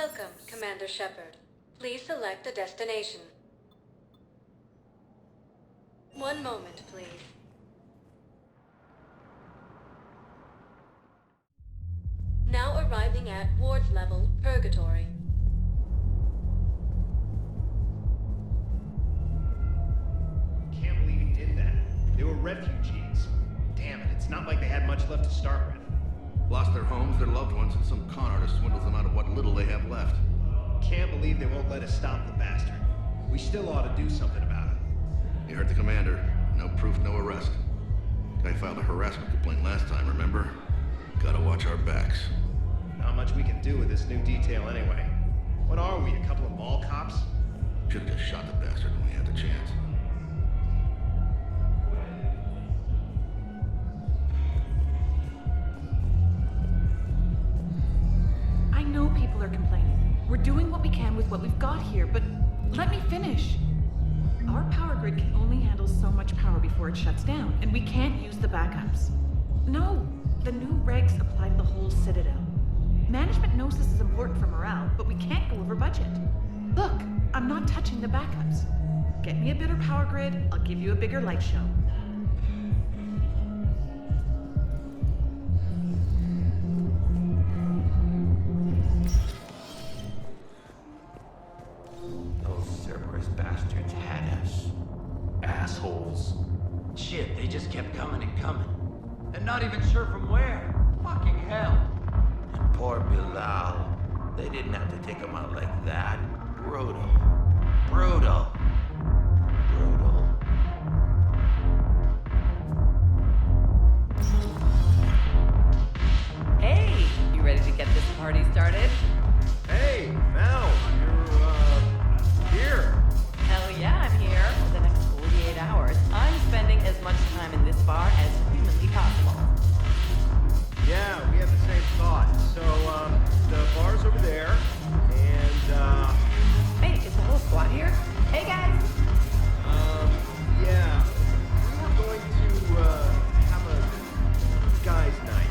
Welcome, Commander Shepard. Please select a destination. One moment, please. Now arriving at Ward's level, Purgatory. Can't believe he did that. They were refugees. Damn it, it's not like they had much left to start with. Lost their homes, their loved ones, and some con artist swindles them out of what little they have left. Can't believe they won't let us stop the bastard. We still ought to do something about it. You heard the commander. No proof, no arrest. Guy filed a harassment complaint last time, remember? Gotta watch our backs. Not much we can do with this new detail anyway. What are we, a couple of mall cops? Should've just shot the bastard when we had the chance. I know people are complaining. We're doing what we can with what we've got here, but let me finish. Our power grid can only handle so much power before it shuts down, and we can't use the backups. No, the new regs apply to the whole Citadel. Management knows this is important for morale, but we can't go over budget. Look, I'm not touching the backups. Get me a better power grid, I'll give you a bigger light show. Those Cerberus bastards had us. Assholes. Shit, they just kept coming and coming. And not even sure from where. Fucking hell. And poor Bilal. They didn't have to take him out like that. Brutal. Brutal. Brutal. Hey, you ready to get this party started? Hey, Mel, you're, here. Hell yeah, I'm here. For the next 48 hours, I'm spending as much time in this bar as humanly possible. Yeah, we have the same thought. So, the bar's over there, and, Wait, is the whole squad here? Hey guys! yeah. We were going to, have a guys' night.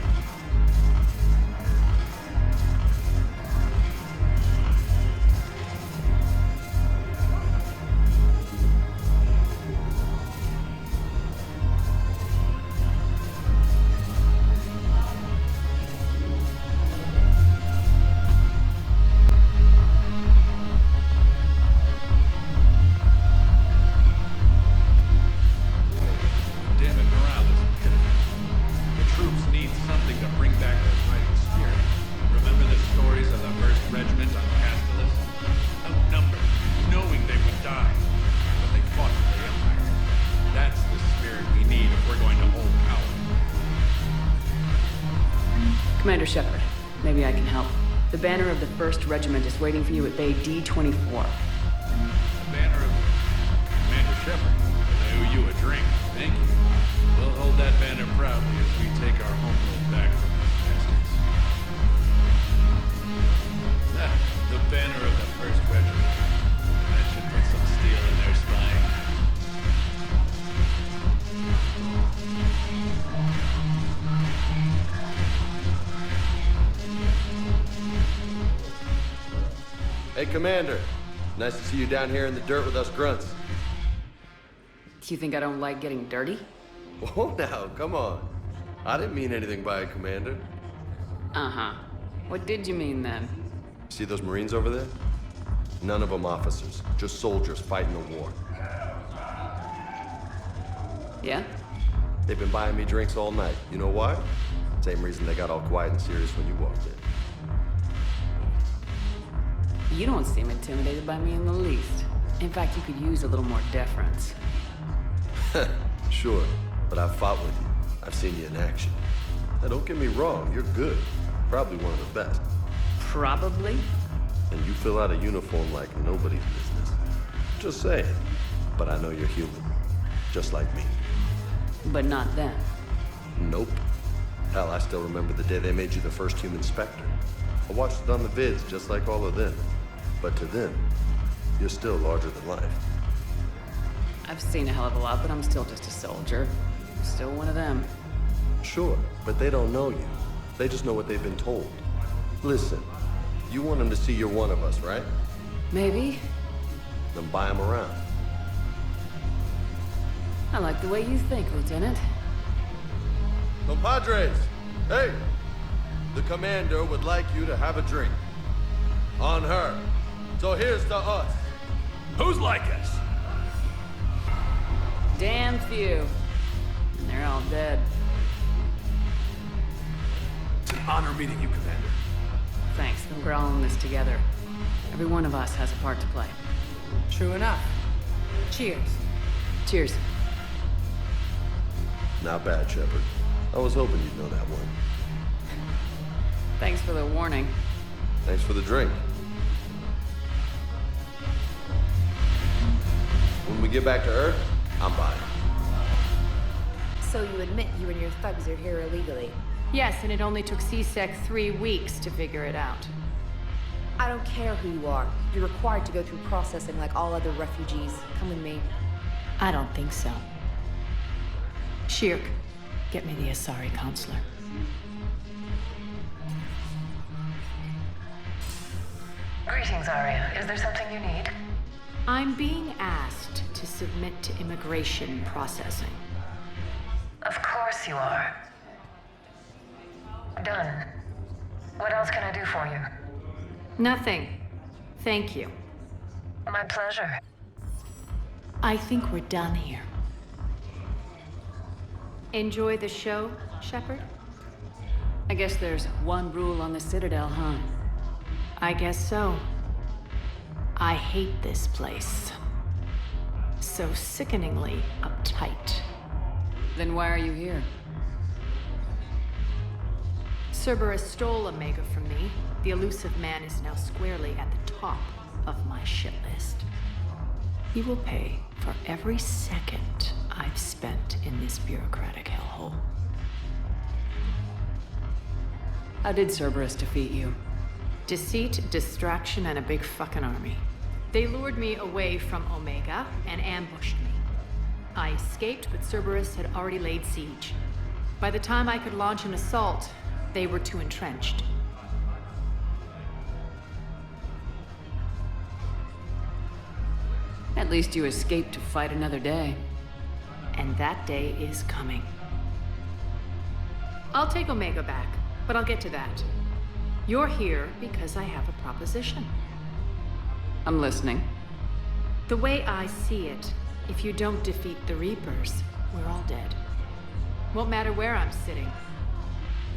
Damn it, morale is pitiful. The troops need something to bring back their fighting spirit. Remember the stories of the 1st Regiment on Castellus? Outnumbered, knowing they would die. But they fought for the Empire. That's the spirit we need if we're going to hold power. Commander Shepard, maybe I can help. The banner of the 1st Regiment is waiting for you at Bay D-24. The banner of Commander Shepard. I owe you a drink. Thank you. We'll hold that banner proudly as we take our homeworld back from these bastards. The banner of the 1st Regiment. That should put some steel in their spine. Hey, Commander. Nice to see you down here in the dirt with us grunts. Do you think I don't like getting dirty? Oh, now, come on. I didn't mean anything by it, Commander. Uh-huh. What did you mean then? See those Marines over there? None of them officers, just soldiers fighting a war. Yeah? They've been buying me drinks all night. You know why? Same reason they got all quiet and serious when you walked in. You don't seem intimidated by me in the least. In fact, you could use a little more deference. Sure, but I've fought with you. I've seen you in action. Now, don't get me wrong, you're good. Probably one of the best. Probably? And you fill out a uniform like nobody's business. Just saying. But I know you're human. Just like me. But not them. Nope. Hell, I still remember the day they made you the first human Spectre. I watched it on the vids just like all of them. But to them, you're still larger than life. I've seen a hell of a lot, but I'm still just a soldier. Still one of them. Sure, but they don't know you. They just know what they've been told. Listen, You want him to see you're one of us, right? Maybe. Then buy him around. I like the way you think, Lieutenant. Compadres! Hey! The commander would like you to have a drink. On her. So here's to us. Who's like us? Damn few. And they're all dead. It's an honor meeting you, Commander. Thanks, we're all in this together. Every one of us has a part to play. True enough. Cheers. Cheers. Not bad, Shepard. I was hoping you'd know that one. Thanks for the warning. Thanks for the drink. When we get back to Earth, I'm buying. So you admit you and your thugs are here illegally? Yes, and it only took CSEC 3 weeks to figure it out. I don't care who you are. You're required to go through processing like all other refugees. Come with me. I don't think so. Shirk, get me the Asari counselor. Greetings, Arya. Is there something you need? I'm being asked to submit to immigration processing. Of course you are. Done. What else can I do for you? Nothing. Thank you. My pleasure. I think we're done here. Enjoy the show, Shepard? I guess there's one rule on the Citadel, huh? I guess so. I hate this place. So sickeningly uptight. Then why are you here? Cerberus stole Omega from me. The elusive man is now squarely at the top of my shit list. He will pay for every second I've spent in this bureaucratic hellhole. How did Cerberus defeat you? Deceit, distraction, and a big fucking army. They lured me away from Omega and ambushed me. I escaped, but Cerberus had already laid siege. By the time I could launch an assault, they were too entrenched. At least you escaped to fight another day. And that day is coming. I'll take Omega back, but I'll get to that. You're here because I have a proposition. I'm listening. The way I see it, if you don't defeat the Reapers, we're all dead. Won't matter where I'm sitting.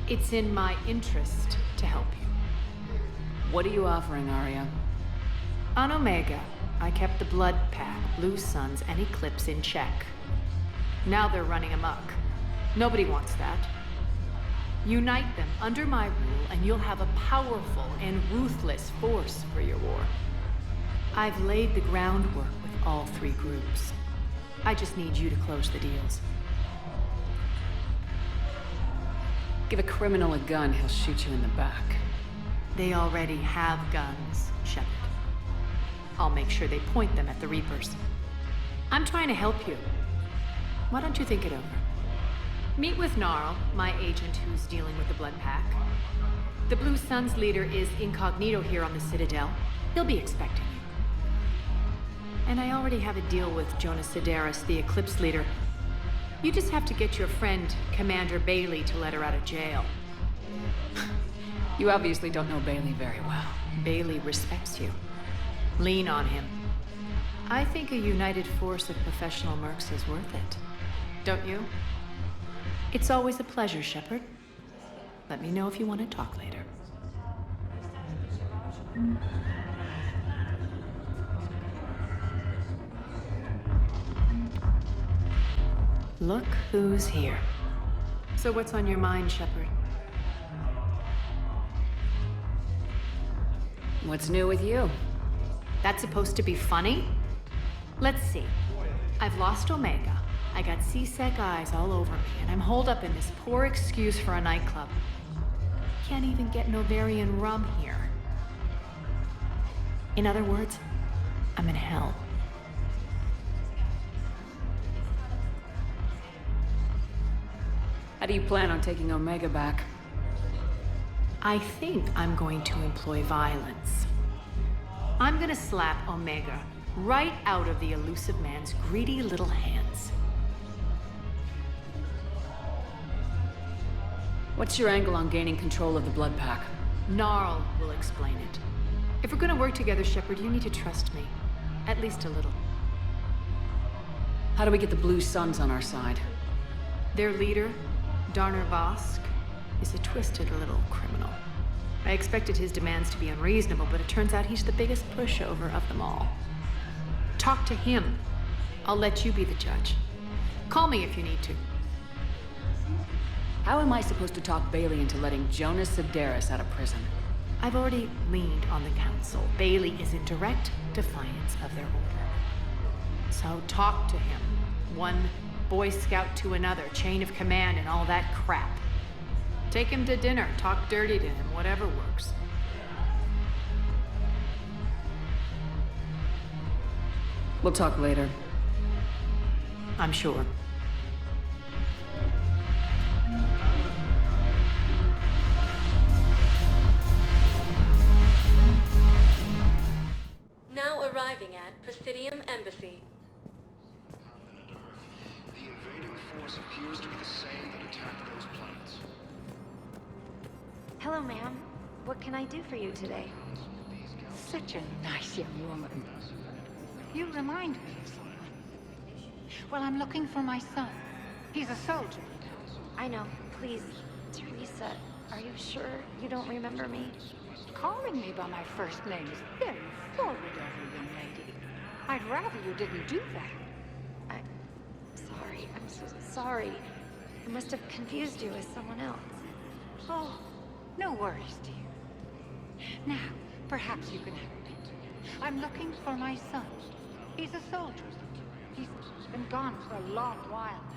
It's in my interest to help you. What are you offering, Arya? On Omega, I kept the Blood Pack, Blue Suns, and Eclipse in check. Now they're running amok. Nobody wants that. Unite them under my rule, and you'll have a powerful and ruthless force for your war. I've laid the groundwork with all 3 groups. I just need you to close the deals. Give a criminal a gun, he'll shoot you in the back. They already have guns, Shepard. I'll make sure they point them at the Reapers. I'm trying to help you. Why don't you think it over? Meet with Gnarl, my agent who's dealing with the Blood Pack. The Blue Suns leader is incognito here on the Citadel. He'll be expecting you. And I already have a deal with Jonas Sidaris, the Eclipse leader. You just have to get your friend, Commander Bailey, to let her out of jail. You obviously don't know Bailey very well. Bailey respects you. Lean on him. I think a united force of professional mercs is worth it. Don't you? It's always a pleasure, Shepard. Let me know if you want to talk later. Look who's here. So what's on your mind, Shepard? What's new with you? That's supposed to be funny? Let's see. I've lost Omega. I got CSEC eyes all over me, and I'm holed up in this poor excuse for a nightclub. Can't even get Novarian rum here. In other words, I'm in hell. How do you plan on taking Omega back? I think I'm going to employ violence. I'm gonna slap Omega right out of the elusive man's greedy little hands. What's your angle on gaining control of the blood pack? Gnarl will explain it. If we're gonna work together, Shepard, you need to trust me. At least a little. How do we get the Blue Suns on our side? Their leader, Darner Vosk, is a twisted little criminal. I expected his demands to be unreasonable, but it turns out he's the biggest pushover of them all. Talk to him. I'll let you be the judge. Call me if you need to. How am I supposed to talk Bailey into letting Jonas Sedaris out of prison? I've already leaned on the council. Bailey is in direct defiance of their order. So talk to him. One Boy Scout to another, chain of command and all that crap. Take him to dinner, talk dirty to him, whatever works. We'll talk later. I'm sure. Now arriving at Presidium Embassy. The invading force appears to be the same that attacked those planets. Hello, ma'am. What can I do for you today? Such a nice young woman. You remind me of someone. Well, I'm looking for my son. He's a soldier. I know. Please, Teresa, are you sure you don't remember me? Calling me by my first name is very forward of you, young lady. I'd rather you didn't do that. Sorry. I'm so sorry. I must have confused you with someone else. Oh, no worries, dear. Now, perhaps you can help me. I'm looking for my son. He's a soldier. He's been gone for a long while now.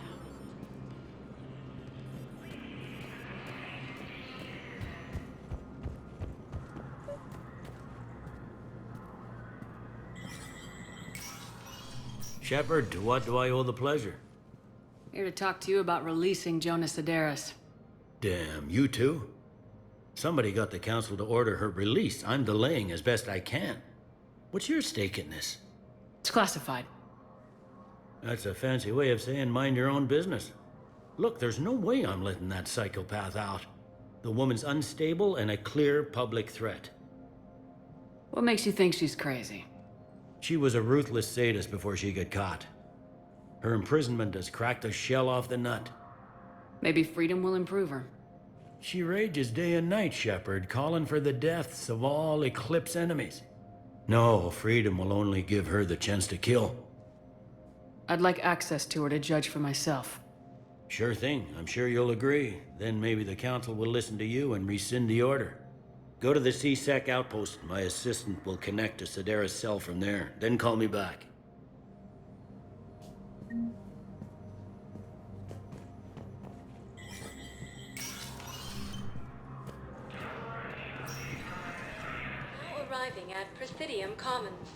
Shepard, to what do I owe the pleasure? Here to talk to you about releasing Jonas Sedaris. Damn, you too? Somebody got the council to order her release. I'm delaying as best I can. What's your stake in this? It's classified. That's a fancy way of saying mind your own business. Look, there's no way I'm letting that psychopath out. The woman's unstable and a clear public threat. What makes you think she's crazy? She was a ruthless sadist before she got caught. Her imprisonment has cracked the shell off the nut. Maybe freedom will improve her. She rages day and night, Shepard, calling for the deaths of all Eclipse enemies. No, freedom will only give her the chance to kill. I'd like access to her to judge for myself. Sure thing. I'm sure you'll agree. Then maybe the council will listen to you and rescind the order. Go to the C-Sec outpost. My assistant will connect to Sedaris' cell from there. Then call me back. Now arriving at Presidium Commons.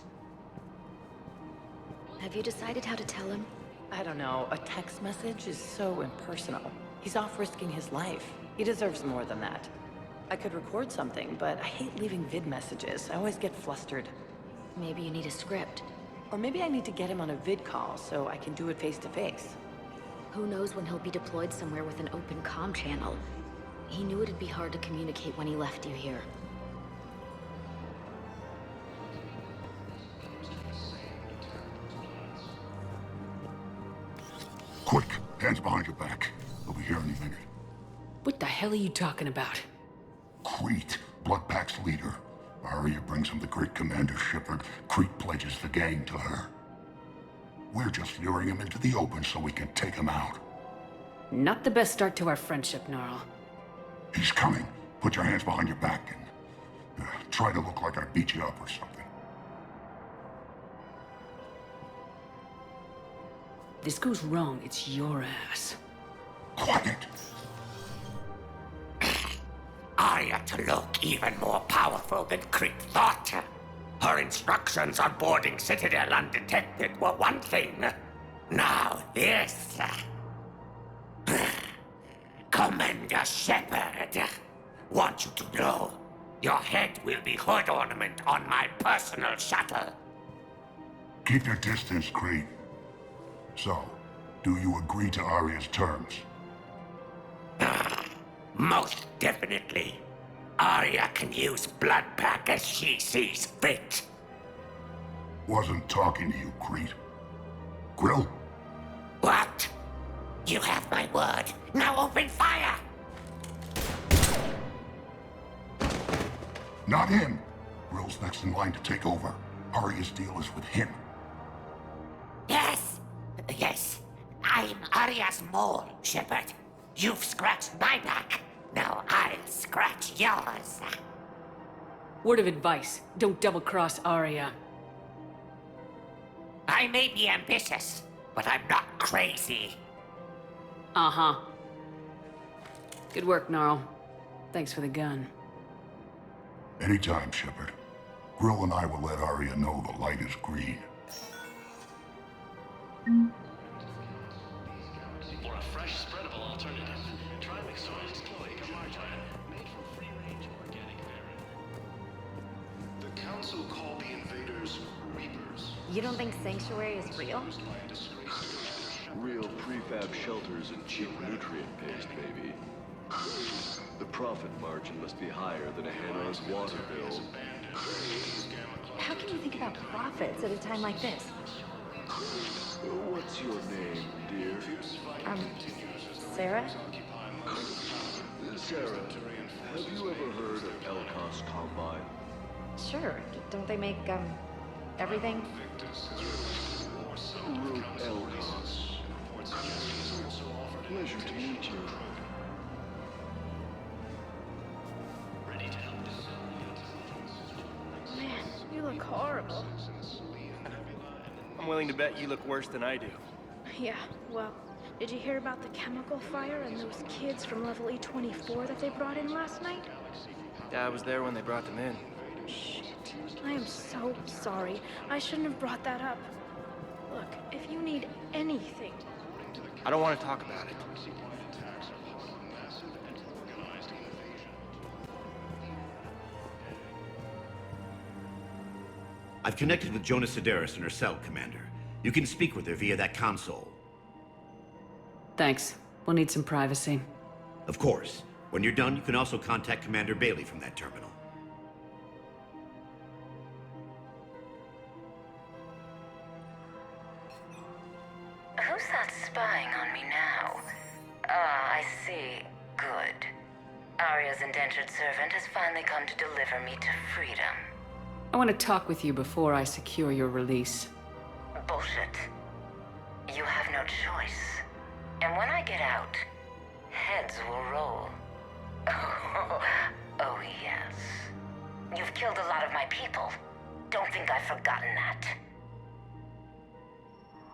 Have you decided how to tell him? I don't know. A text message is so impersonal. He's off risking his life. He deserves more than that. I could record something, but I hate leaving vid messages. I always get flustered. Maybe you need a script. Or maybe I need to get him on a vid call so I can do it face to face. Who knows when he'll be deployed somewhere with an open comm channel. He knew it'd be hard to communicate when he left you here. Quick, hands behind your back. We'll be here any minute. What the hell are you talking about? Crete, Bloodpack's leader. Arya brings him the great Commander Shepard. Crete pledges the gang to her. We're just luring him into the open so we can take him out. Not the best start to our friendship, Gnarl. He's coming. Put your hands behind your back and try to look like I beat you up or something. This goes wrong, it's your ass. Quiet. Arya to look even more powerful than Crete thought. Her instructions on boarding Citadel undetected were one thing. Now this. Commander Shepard. want you to know. Your head will be hood ornament on my personal shuttle. Keep your distance, Creed. So, do you agree to Arya's terms? Most definitely. Arya can use Bloodpack as she sees fit. Wasn't talking to you, Creed. Grill? What? You have my word. Now open fire! Not him. Grill's next in line to take over. Arya's deal is with him. Yes. Yes. I'm Arya's mole, Shepard. You've scratched my back. Now I'll scratch yours. Word of advice, don't double-cross Arya. I may be ambitious, but I'm not crazy. Uh-huh. Good work, Gnarl. Thanks for the gun. Anytime, Shepard. Grill and I will let Arya know the light is green. For a fresh, spreadable alternative, try Mixoid's Cloic margarine, made from free-range organic dairy. The Council called the invaders Reapers. You don't think Sanctuary is real? Real prefab shelters and cheap nutrient paste, baby. The profit margin must be higher than a Hanor's water bill. How can you think about profits at a time like this? What's your name, dear? Sarah? Sarah, have you ever heard of Elkos Combine? Sure. Don't they make, everything? Rope Elkos. Pleasure to meet you. Man, you look horrible. I'm willing to bet you look worse than I do. Yeah, well, did you hear about the chemical fire and those kids from level E24 that they brought in last night? Yeah, I was there when they brought them in. Shit. I am so sorry. I shouldn't have brought that up. Look, if you need anything... I don't want to talk about it. I've connected with Jonas Sedaris in her cell, Commander. You can speak with her via that console. Thanks. We'll need some privacy. Of course. When you're done, you can also contact Commander Bailey from that terminal. Who's that spying on me now? Ah, I see. Good. Arya's indentured servant has finally come to deliver me to freedom. I want to talk with you before I secure your release. Bullshit. You have no choice. And when I get out, heads will roll. Oh, yes. You've killed a lot of my people. Don't think I've forgotten that.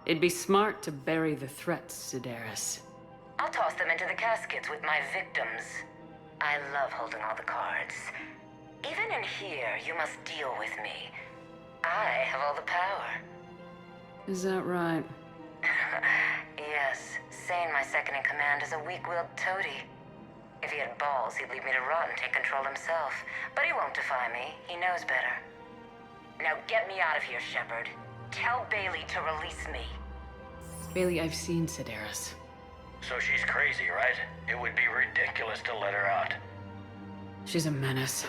It'd be smart to bury the threats, Sedaris. I'll toss them into the caskets with my victims. I love holding all the cards. Even in here, you must deal with me. I have all the power. Is that right? Yes, Sane, my second-in-command, is a weak-willed toady. If he had balls, he'd leave me to rot and take control himself. But he won't defy me. He knows better. Now get me out of here, Shepard. Tell Bailey to release me. Bailey, I've seen Sedaris. So she's crazy, right? It would be ridiculous to let her out. She's a menace.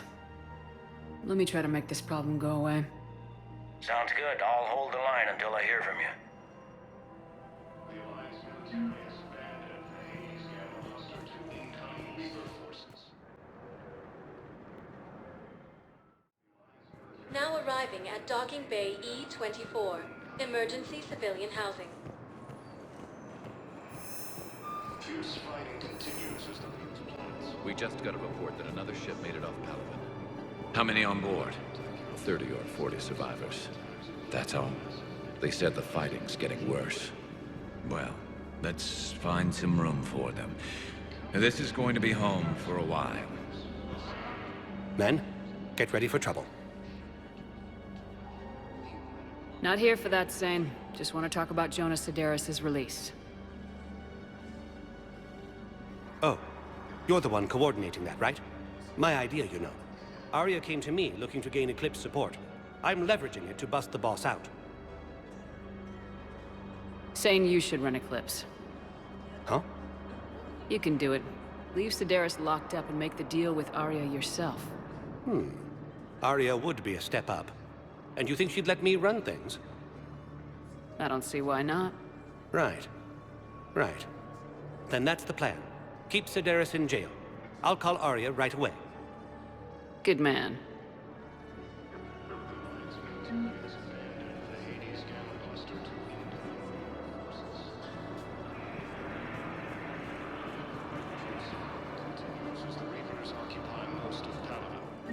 Let me try to make this problem go away. Sounds good. I'll hold the line until I hear from you. Now arriving at Docking Bay E24, emergency civilian housing. Fierce fighting continues as the League's plans. We just got a report that another ship made it off Palaven. How many on board? 30 or 40 survivors. That's all. They said the fighting's getting worse. Well, let's find some room for them. This is going to be home for a while. Men, get ready for trouble. Not here for that, Sane. Just want to talk about Jonas Sedaris' release. Oh, you're the one coordinating that, right? My idea, you know. Arya came to me looking to gain Eclipse support. I'm leveraging it to bust the boss out. Saying you should run Eclipse. Huh? You can do it. Leave Sedaris locked up and make the deal with Arya yourself. Arya would be a step up. And you think she'd let me run things? I don't see why not. Right. Right. Then that's the plan. Keep Sedaris in jail. I'll call Arya right away. Good man.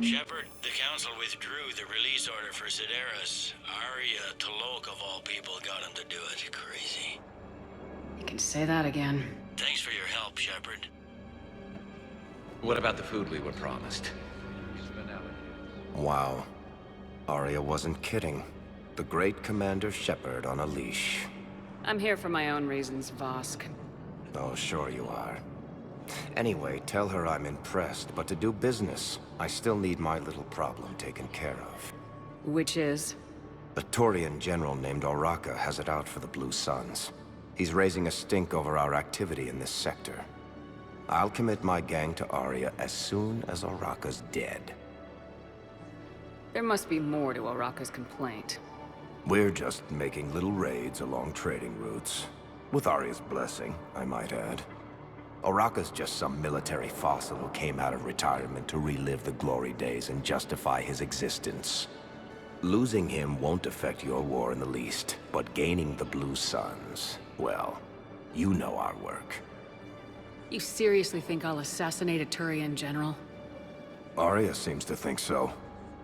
Shepard, the Council withdrew the release order for Sedaris. Arya T'Loak, of all people, got him to do it. Crazy. You can say that again. Thanks for your help, Shepard. What about the food we were promised? Wow. Arya wasn't kidding. The great Commander Shepard on a leash. I'm here for my own reasons, Vosk. Oh, sure you are. Anyway, tell her I'm impressed, but to do business, I still need my little problem taken care of. Which is? A Turian general named Oraka has it out for the Blue Suns. He's raising a stink over our activity in this sector. I'll commit my gang to Arya as soon as Oraka's dead. There must be more to Oraka's complaint. We're just making little raids along trading routes. With Arya's blessing, I might add. Oraka's just some military fossil who came out of retirement to relive the glory days and justify his existence. Losing him won't affect your war in the least, but gaining the Blue Suns, well, you know our work. You seriously think I'll assassinate a Turian general? Arya seems to think so.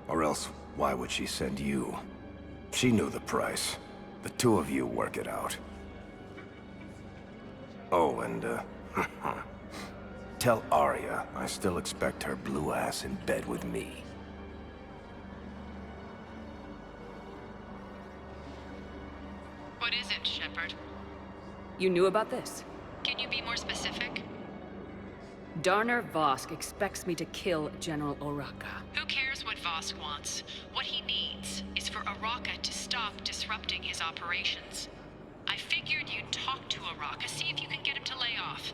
Or else, why would she send you? She knew the price. The two of you work it out. Oh, and, tell Arya I still expect her blue ass in bed with me. What is it, Shepard? You knew about this? Can you be more specific? Darner Vosk expects me to kill General Oraka. Who cares what Vosk wants? What he needs is for Oraka to stop disrupting his operations. I figured you'd talk to Oraka, see if you can get him to lay off.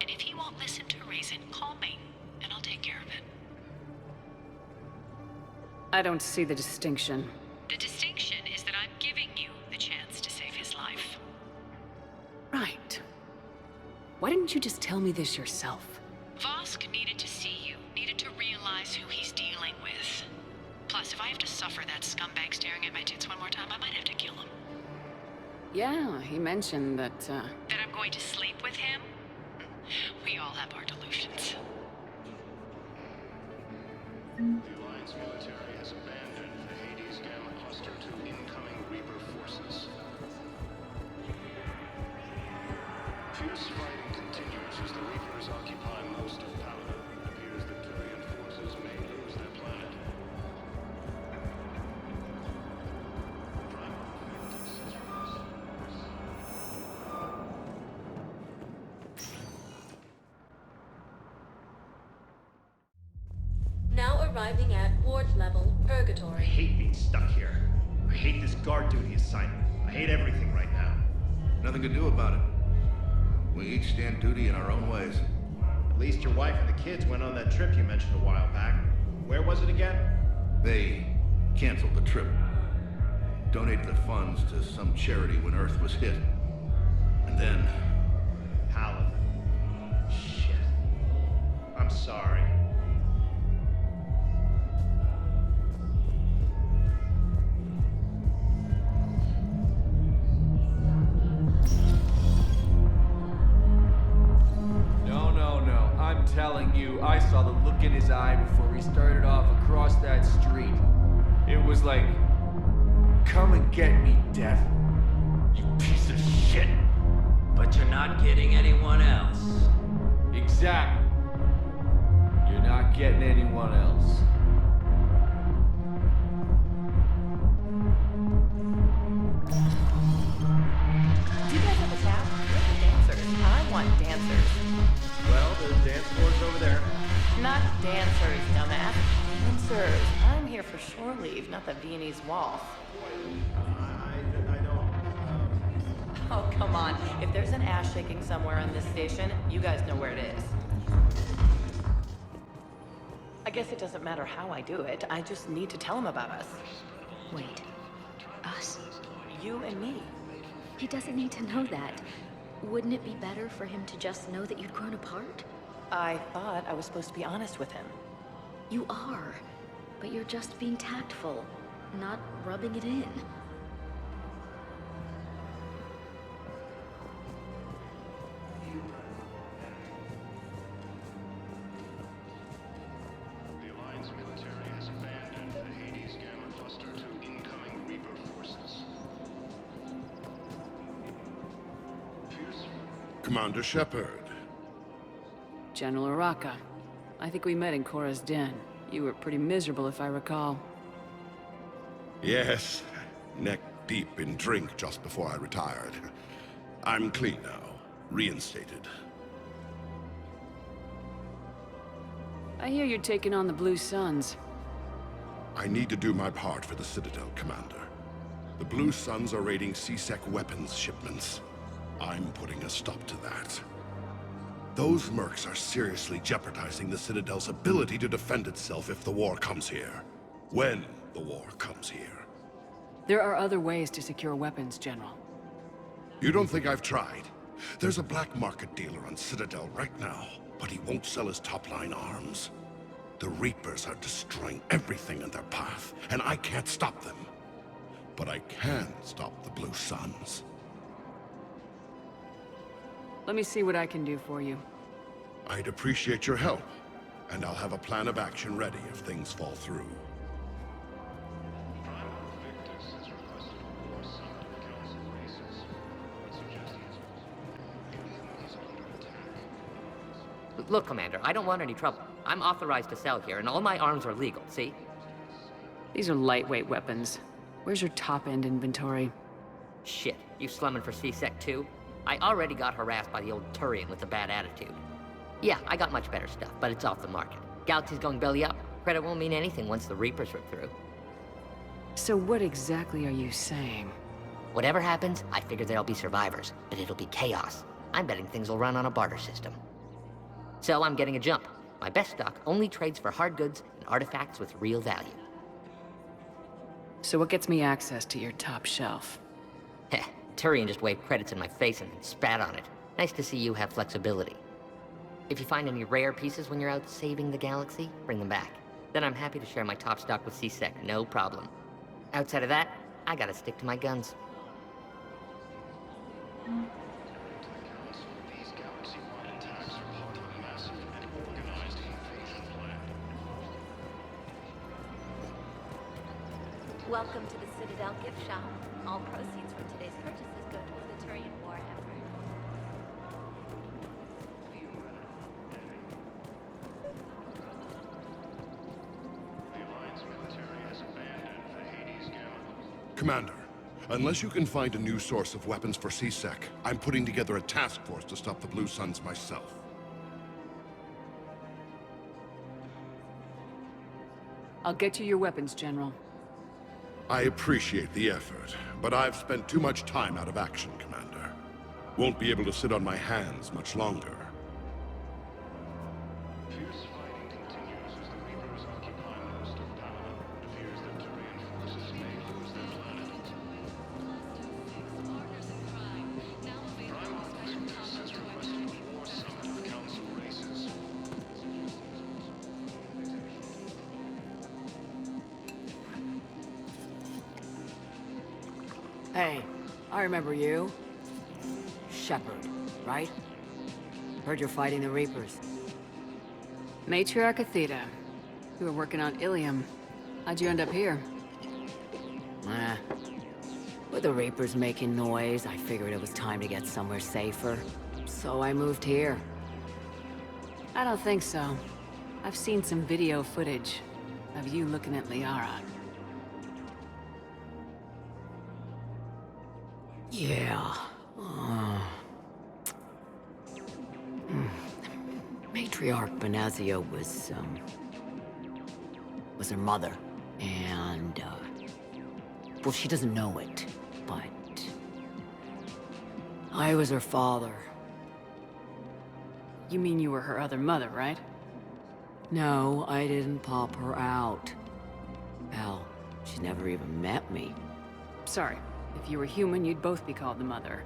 And if he won't listen to reason, call me, and I'll take care of it. I don't see the distinction. The distinction is that I'm giving you the chance to save his life. Right. Why didn't you just tell me this yourself? Vosk needed to see you, needed to realize who he's dealing with. Plus, if I have to suffer that scumbag staring at my tits one more time, I might have to kill him. Yeah, he mentioned that, That I'm going to sleep with him? We all have our delusions. The Alliance military has abandoned the Hades Gamma cluster to incoming Reaper forces. Fierce fighting continues as the Reapers occupy most of Paladin. It appears that Turian forces may lose their planet. Now arriving at Ward's level, Purgatory. I hate being stuck here. I hate this guard duty assignment. I hate everything right now. Nothing to do about it. We each stand duty in our own ways. At least your wife and the kids went on that trip you mentioned a while back. Where was it again? They canceled the trip. Donated the funds to some charity when Earth was hit. And then... Paladin. Shit. I'm sorry. No. I'm telling you, I saw the look in his eye before we started off across that street. It was like, come and get me, Death. You piece of shit. But you're not getting anyone else. Exactly. You're not getting anyone else. Do you guys have a tap? We're dancers. I want dancers. Well, there's dance floors over there. Not dancers. dumbass. And sirs, I'm here for shore leave, not the Viennese waltz. I don't. Oh, come on. If there's an ass shaking somewhere on this station, you guys know where it is. I guess it doesn't matter how I do it. I just need to tell him about us. Wait. Us? You and me. He doesn't need to know that. Wouldn't it be better for him to just know that you'd grown apart? I thought I was supposed to be honest with him. You are. But you're just being tactful, not rubbing it in. The Alliance military has abandoned the Hades Gamma cluster to incoming Reaper forces. Commander Shepard. General Araka. I think we met in Cora's den. You were pretty miserable, if I recall. Yes, neck deep in drink just before I retired. I'm clean now, reinstated. I hear you're taking on the Blue Suns. I need to do my part for the Citadel, Commander. The Blue Suns are raiding C-Sec weapons shipments. I'm putting a stop to that. Those mercs are seriously jeopardizing the Citadel's ability to defend itself if the war comes here. When the war comes here. There are other ways to secure weapons, General. You don't think I've tried? There's a black market dealer on Citadel right now, but he won't sell his top-line arms. The Reapers are destroying everything in their path, and I can't stop them. But I can stop the Blue Suns. Let me see what I can do for you. I'd appreciate your help, and I'll have a plan of action ready if things fall through. Look, Commander, I don't want any trouble. I'm authorized to sell here, and all my arms are legal, see? These are lightweight weapons. Where's your top-end inventory? Shit, you slumming for C-Sec too? I already got harassed by the old Turian with a bad attitude. Yeah, I got much better stuff, but it's off the market. Galaxy's going belly up. Credit won't mean anything once the Reapers rip through. So what exactly are you saying? Whatever happens, I figure there'll be survivors, but it'll be chaos. I'm betting things will run on a barter system. So I'm getting a jump. My best stock only trades for hard goods and artifacts with real value. So what gets me access to your top shelf? Heh, Turian just waved credits in my face and spat on it. Nice to see you have flexibility. If you find any rare pieces when you're out saving the galaxy, bring them back. Then I'm happy to share my top stock with C-Sec, no problem. Outside of that, I gotta stick to my guns. These galaxy-wide attacks are part of a massive and organized invasion plan. Welcome to the Citadel gift shop. All proceeds from today's purchases go toward the Turian war effort. The Alliance military has abandoned the Hades Gamma. Commander, unless you can find a new source of weapons for C-Sec, I'm putting together a task force to stop the Blue Suns myself. I'll get you your weapons, General. I appreciate the effort, but I've spent too much time out of action, Commander. Won't be able to sit on my hands much longer. Fierce fighting continues as the Reapers occupy most of Panama. It appears that Turian forces may lose their planet. Primal Victus has requested a war summit of Council races. Hey, I remember you. Shepard, right? Heard you're fighting the Reapers. Matriarch Athena. You were working on Ilium. How'd you end up here? With the Reapers making noise, I figured it was time to get somewhere safer. So I moved here. I don't think so. I've seen some video footage of you looking at Liara. Yeah. Matriarch Benazio was, was her mother. And, well, she doesn't know it, but I was her father. You mean you were her other mother, right? No, I didn't pop her out. Hell, she never even met me. Sorry. If you were human, you'd both be called the mother.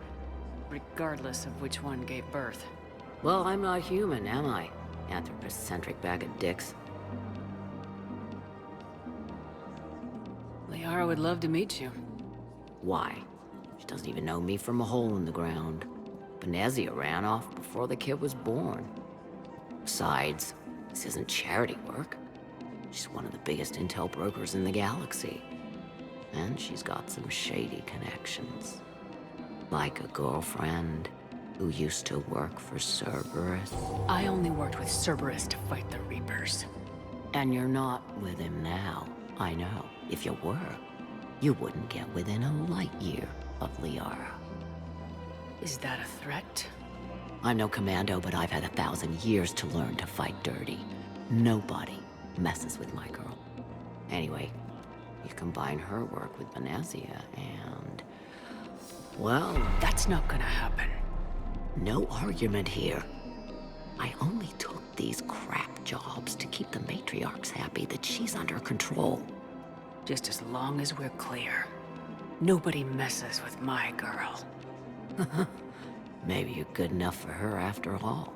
Regardless of which one gave birth. Well, I'm not human, am I? Anthropocentric bag of dicks. Liara would love to meet you. Why? She doesn't even know me from a hole in the ground. Venezia ran off before the kid was born. Besides, this isn't charity work. She's one of the biggest intel brokers in the galaxy. And she's got some shady connections. Like a girlfriend who used to work for Cerberus. I only worked with Cerberus to fight the Reapers. And you're not with him now. I know. If you were, you wouldn't get within a light year of Liara. Is that a threat? I'm no commando, but I've had 1,000 years to learn to fight dirty. Nobody messes with my girl. Anyway, you combine her work with Venezia and... well... That's not gonna happen. No argument here. I only took these crap jobs to keep the matriarchs happy that she's under control. Just as long as we're clear. Nobody messes with my girl. Maybe you're good enough for her after all.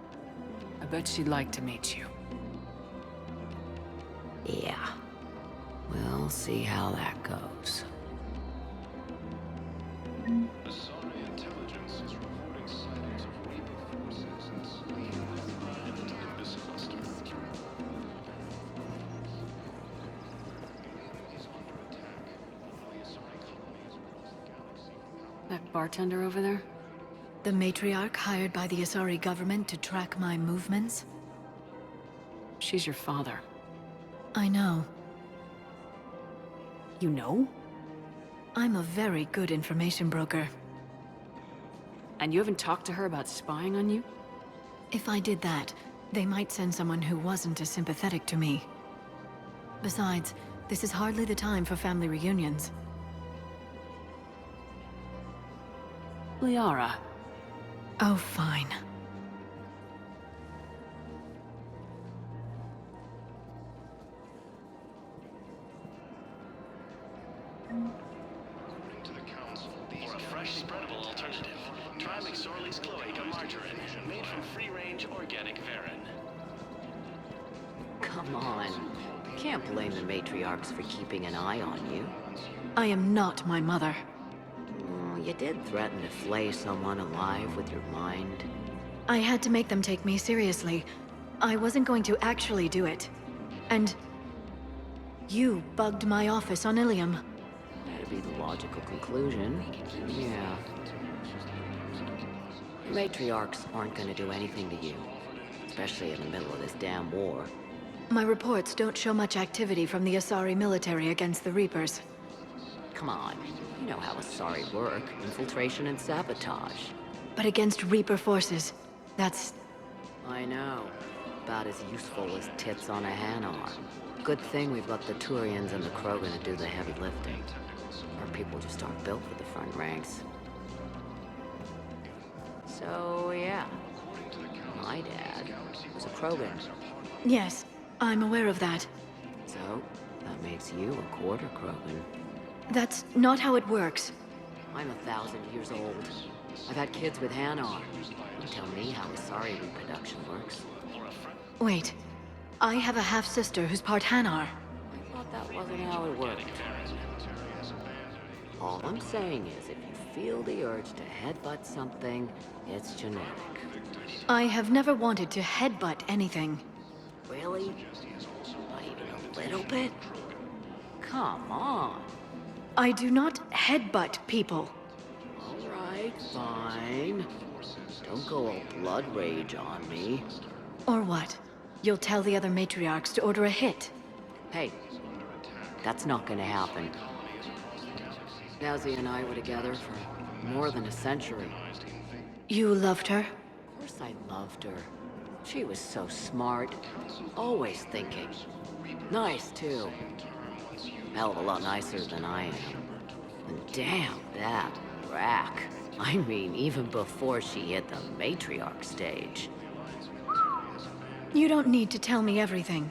I bet she'd like to meet you. Yeah. We'll see how that goes. Asari intelligence is reporting sightings of Reaper forces and fleeing in the Nimbus cluster. That bartender over there? The matriarch hired by the Asari government to track my movements? She's your father. I know. You know? I'm a very good information broker. And you haven't talked to her about spying on you? If I did that, they might send someone who wasn't as sympathetic to me. Besides, this is hardly the time for family reunions. Liara. Oh, fine. According to the Council, these or a fresh, spreadable alternative. Try McSorley's cloaca margarine, made from free-range organic verin. Come on. Can't blame the matriarchs for keeping an eye on you. I am not my mother. You did threaten to flay someone alive with your mind. I had to make them take me seriously. I wasn't going to actually do it. And... you bugged my office on Ilium. That'd be the logical conclusion. Yeah. Matriarchs aren't gonna do anything to you. Especially in the middle of this damn war. My reports don't show much activity from the Asari military against the Reapers. Come on. You know how Asari work. Infiltration and sabotage. But against Reaper forces, that's... I know. About as useful as tits on a Hanar. Good thing we've got the Turians and the Krogan to do the heavy lifting. Our people just aren't built for the front ranks. So, yeah. My dad was a Krogan. Yes, I'm aware of that. So, that makes you a quarter Krogan. That's not how it works. I'm 1,000 years old. I've had kids with Hanar. You tell me how Asari reproduction works. Wait. I have a half-sister who's part Hanar. I thought that wasn't how it worked. All I'm saying is, if you feel the urge to headbutt something, it's genetic. I have never wanted to headbutt anything. Really? Not even a little bit? Come on. I do not headbutt people. All right, fine. Don't go all blood rage on me. Or what? You'll tell the other matriarchs to order a hit. Hey, that's not gonna happen. Nazi and I were together for more than a century. You loved her? Of course I loved her. She was so smart. Always thinking. Nice, too. Hell of a lot nicer than I am. And damn, that rack. I mean, even before she hit the matriarch stage. You don't need to tell me everything.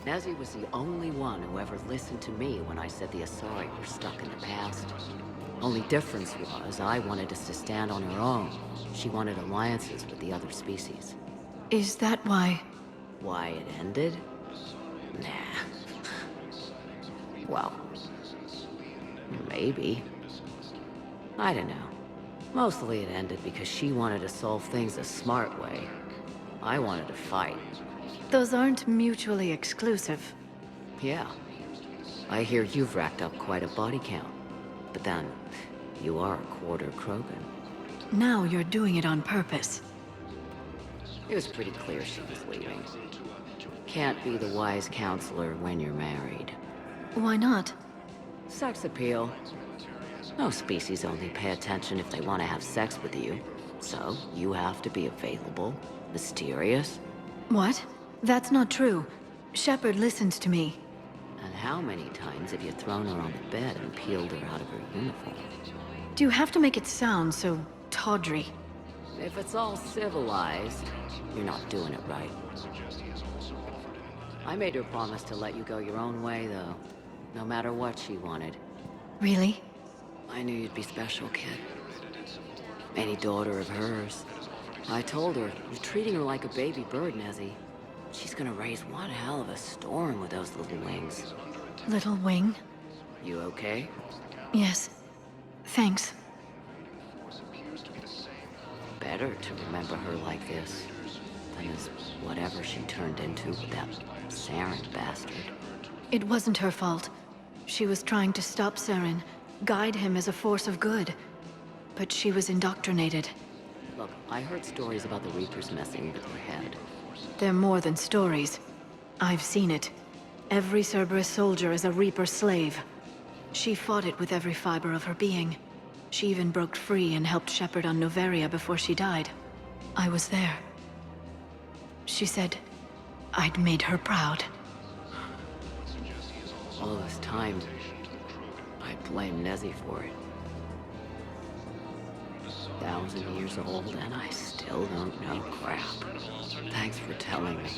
Nezzy was the only one who ever listened to me when I said the Asari were stuck in the past. Only difference was I wanted us to stand on our own. She wanted alliances with the other species. Is that why? Why it ended? Nah. Well, maybe. I don't know. Mostly it ended because she wanted to solve things a smart way. I wanted to fight. Those aren't mutually exclusive. Yeah. I hear you've racked up quite a body count. But then, you are a quarter Krogan. Now you're doing it on purpose. It was pretty clear she was leaving. Can't be the wise counselor when you're married. Why not? Sex appeal. No species only pay attention if they want to have sex with you. So, you have to be available, mysterious. What? That's not true. Shepard listens to me. And how many times have you thrown her on the bed and peeled her out of her uniform? Do you have to make it sound so tawdry? If it's all civilized, you're not doing it right. I made her promise to let you go your own way, though. No matter what she wanted. Really? I knew you'd be special, kid. Any daughter of hers. I told her, you're treating her like a baby bird, Nezzy. She's gonna raise one hell of a storm with those little wings. Little wing? You okay? Yes. Thanks. Better to remember her like this than as whatever she turned into with that Saren bastard. It wasn't her fault. She was trying to stop Saren, guide him as a force of good. But she was indoctrinated. Look, I heard stories about the Reapers messing with her head. They're more than stories. I've seen it. Every Cerberus soldier is a Reaper slave. She fought it with every fiber of her being. She even broke free and helped Shepard on Noveria before she died. I was there. She said I'd made her proud. All this time, I blame Nezzy for it. 1,000 years old and I still don't know crap. Thanks for telling me.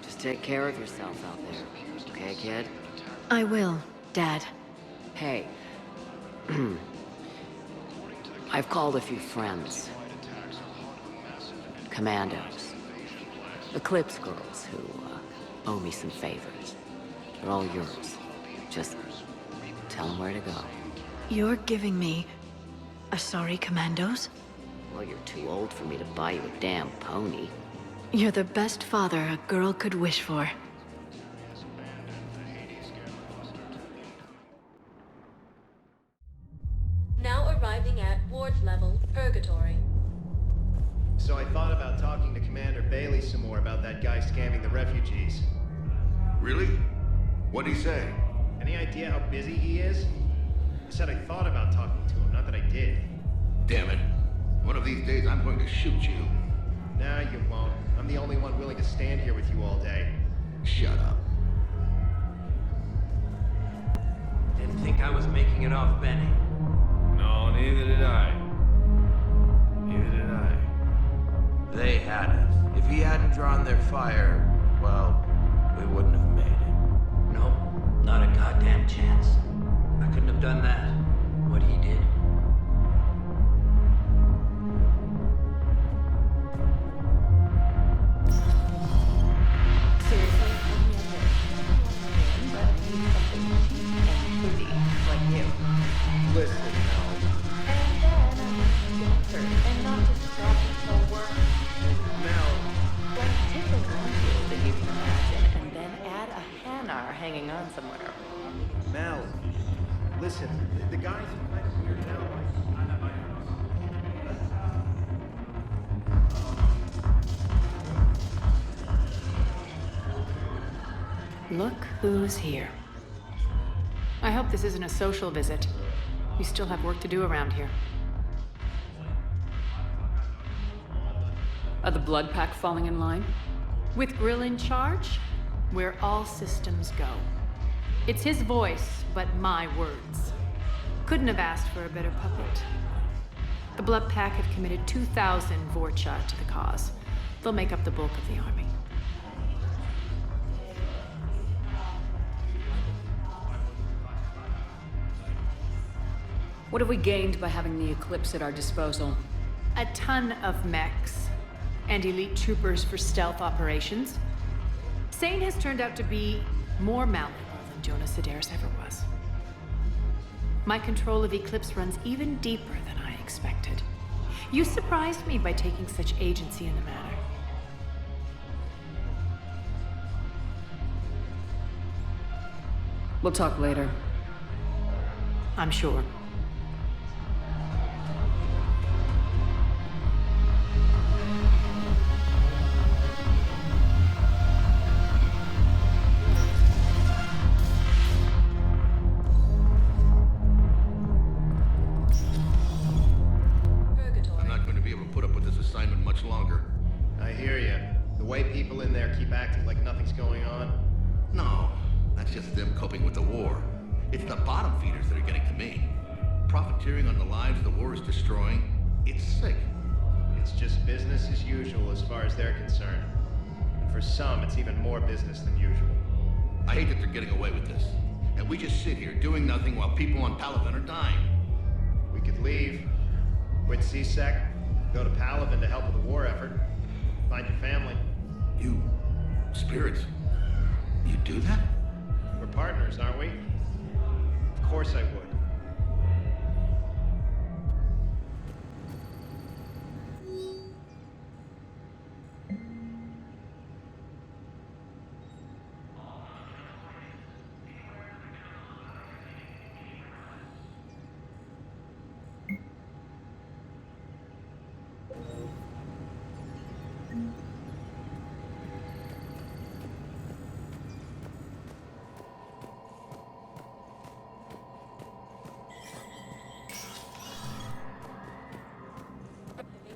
Just take care of yourself out there, okay, kid? I will, Dad. Hey. I've called a few friends. Commandos. Eclipse girls who owe me some favors. They're all yours. Just tell them where to go. You're giving me Asari commandos? Well, you're too old for me to buy you a damn pony. You're the best father a girl could wish for. Now arriving at Ward's level, Purgatory. So I thought about talking to Commander Bailey some more about that guy scamming the refugees. Really? What'd he say? Any idea how busy he is? I said I thought about talking to him, not that I did. Damn it. One of these days I'm going to shoot you. No, you won't. I'm the only one willing to stand here with you all day. Shut up. Didn't think I was making it off, Benny. No, neither did I. Neither did I. They had us. If he hadn't drawn their fire, well, we wouldn't have made it. Nope, not a goddamn chance. I couldn't have done that. What he did. Seriously, but I need something cheap and fruity, like you. Listen, Mel. And then I want to dancer, and not just scrap until work. Mel. Like take a wardrobe that you can imagine, and then add a Hanar hanging on somewhere. Mel. Listen, the guys are kind of weirded out. Look who's here. I hope this isn't a social visit. We still have work to do around here. Are the Blood Pack falling in line? With Grill in charge? where all systems go. It's his voice, but my words. Couldn't have asked for a better puppet. The Blood Pack have committed 2,000 Vorcha to the cause. They'll make up the bulk of the army. What have we gained by having the Eclipse at our disposal? A ton of mechs and elite troopers for stealth operations. Sane has turned out to be more malleable than Jonas Sedaris ever was. My control of Eclipse runs even deeper than I expected. You surprised me by taking such agency in the matter. We'll talk later. I'm sure. I'm not going to be able to put up with this assignment much longer. I hear you. The way people in there keep acting like nothing's going on. No, that's just them coping with the war. It's the bottom feeders that are getting to me. Profiteering on the lives the war is destroying. It's sick. It's just business as usual as far as they're concerned. And for some, it's even more business than usual. I hate that they're getting away with this. And we just sit here doing nothing while people on Palaven are dying. We could leave, quit CSEC, go to Palaven to help with the war effort, find your family. You... spirits... you do that? We're partners, aren't we? Of course I would.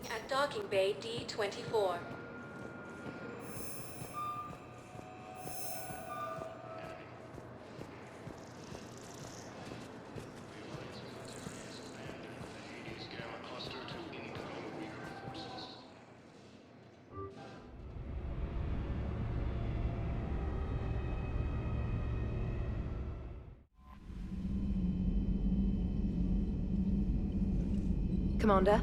At Docking Bay D-24. Commander?